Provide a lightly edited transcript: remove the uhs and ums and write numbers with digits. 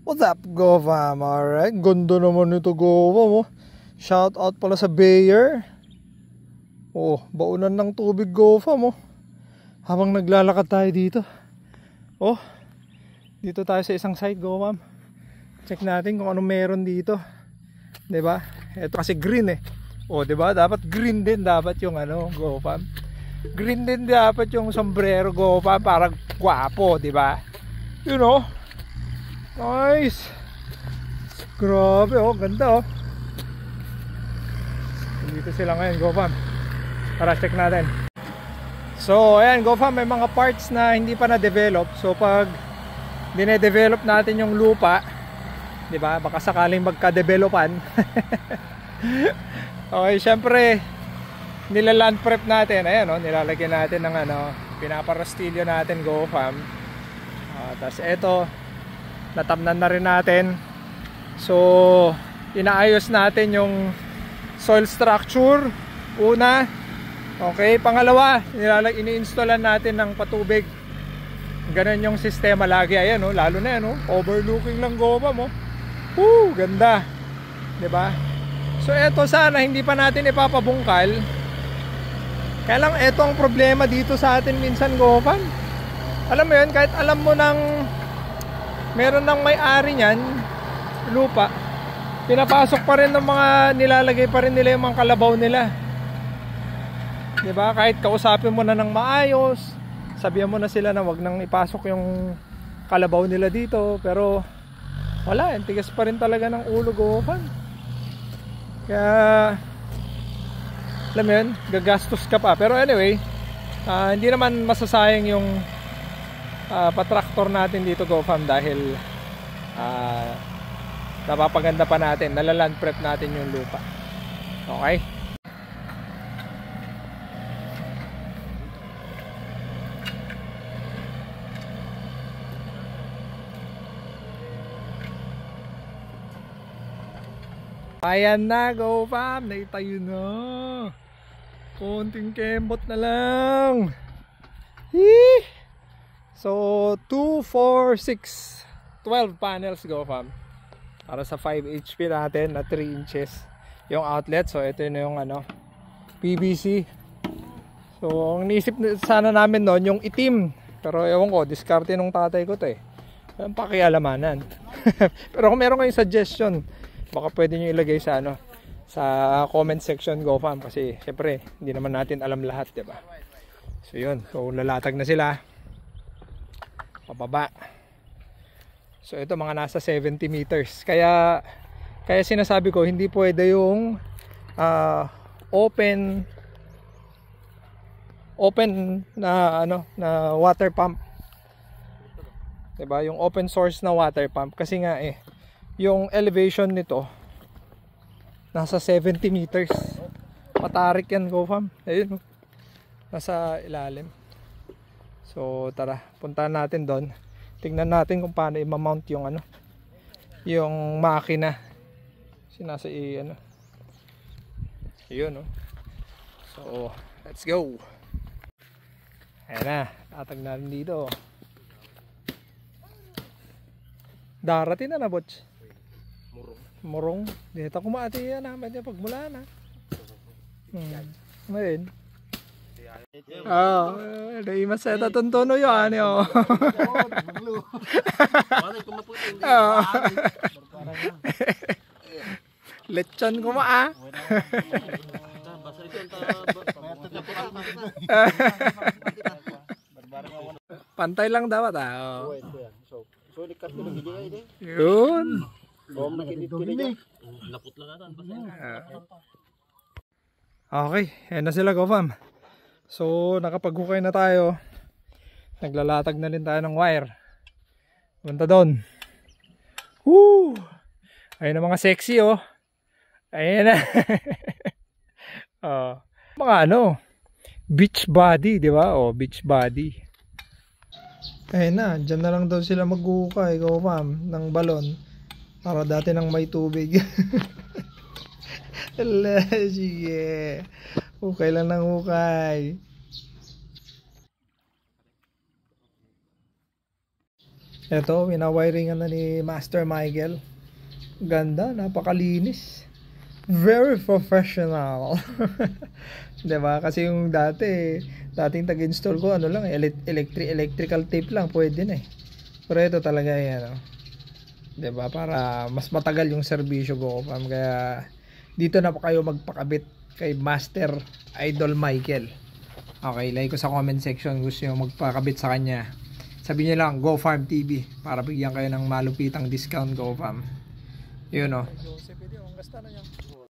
What's up, Go Fam? Alright, ganda naman ito, Go Fam, oh. Shout out pala sa Bayer. Oh, baunan ng tubig, Go Fam, oh. Habang naglalakad tayo dito. Oh, dito tayo sa isang site, Go Fam. Check natin kung ano meron dito. 'Di ba? Ito kasi green eh. Oh, 'di ba? Dapat green din dapat yung ano, Go Fam. Green din dapat yung sombrero, Go Fam, para gwapo, 'di ba? You know? Nice. Grabe, oh, ganda, oh. Dito sila ngayon, Go Fam. Para check natin. So, ayan, Go Fam, may mga parts na hindi pa na-develop. So, pag dine-develop natin yung lupa, 'di ba? Baka sakaling magka-developan. Okay, syempre nila-land prep natin. Ayan, oh, nilalagyan natin ng ano, pinaparastilyo natin, Go Fam. Tapos eto, natamnan na rin natin. So, inaayos natin yung soil structure. Una, okay. Pangalawa, ini-installan natin ng patubig. Ganun yung sistema lagi. Ayan, oh, lalo na yan, oh, overlooking lang, Go Fam, oh. Woo, ganda. 'Di ba? So eto, sana hindi pa natin ipapabungkal. Kaya lang eto ang problema dito sa atin minsan, Go Fam. Alam mo 'yun, kahit alam mo nang meron nang may-ari niyan lupa, pinapasok pa rin ng mga, nilalagay pa rin nila yung mga kalabaw nila. 'Di ba? Kahit kausapin mo na ng maayos, sabihan mo na sila na wag nang ipasok yung kalabaw nila dito, pero wala, tigas pa rin talaga ng ulo, Go Fam. Kaya alam mo yun, gagastos ka pa. Pero anyway, hindi naman masasayang yung patraktor natin dito, Go Fam, dahil napapaganda pa natin, nalaland prep natin yung lupa. Okay? Ayan na, Go Fam, naitayo na. Konting kembot na lang. Hee! So 2, 4, 6 12 panels, Go Fam, para sa 5 HP natin na 3 inches yung outlet. So ito na yung ano, PVC. So ang naisip sana namin noon yung itim, pero ewan ko, diskarte nung tatay ko to eh. Ang pakialamanan. Pero kung meron kayong suggestion, baka pwede nyo ilagay sa ano, sa comment section, Go Fam, kasi syempre hindi naman natin alam lahat, 'di ba? So yun, so lalatag na sila pababa. So ito mga nasa 70 meters. Kaya sinasabi ko hindi pwede yung open na ano, na water pump. 'Di ba? Yung open source na water pump, kasi nga yung elevation nito nasa 70 meters. Matarik yan, Go Fam. Ayun, nasa ilalim. So tara, puntahan natin doon. Tingnan natin kung paano i-mount yung ano, yung makina. Sinasa ano. Ayun, oh. So let's go. Ayan na, tatag natin dito. Darating na, Botch. Murong. Dito kumati yan naman yung pagmula na. Ngayon. Naimas sa tatuntuno yun, ano. Lechon kumaa. Pantay lang dapat, yun. Okay, ayan na sila, Go Fam. So nakapaghukay na tayo. Naglalatag na rin tayo ng wire. Punta doon. Woo! Ayun na mga sexy, oh. Ayan na. Mga ano, beach body, di ba? Oh, beach body. Ayun na, dyan na lang daw sila maghukay, Go Fam, ng balon. Para dati nang may tubig. Sige. Hukay lang ng hukay. Ito, winawiringan na ni Master Michael. Ganda, napakalinis. Very professional. 'Di ba? Kasi yung dating tag-install ko ano lang, electrical tape lang pwede na eh. Pero ito talaga yan, 'di ba? Para mas matagal yung serbisyo ko, fam. Kaya dito na po kayo magpakabit kay Master Idol Michael. Okay, like ko sa comment section gusto niyo magpakabit sa kanya. Sabihin niyo lang GoFarm TV para bigyan kayo ng malupitang discount, GoFarm. Yun, oh. Joseph, hindi, ang gasta na niya.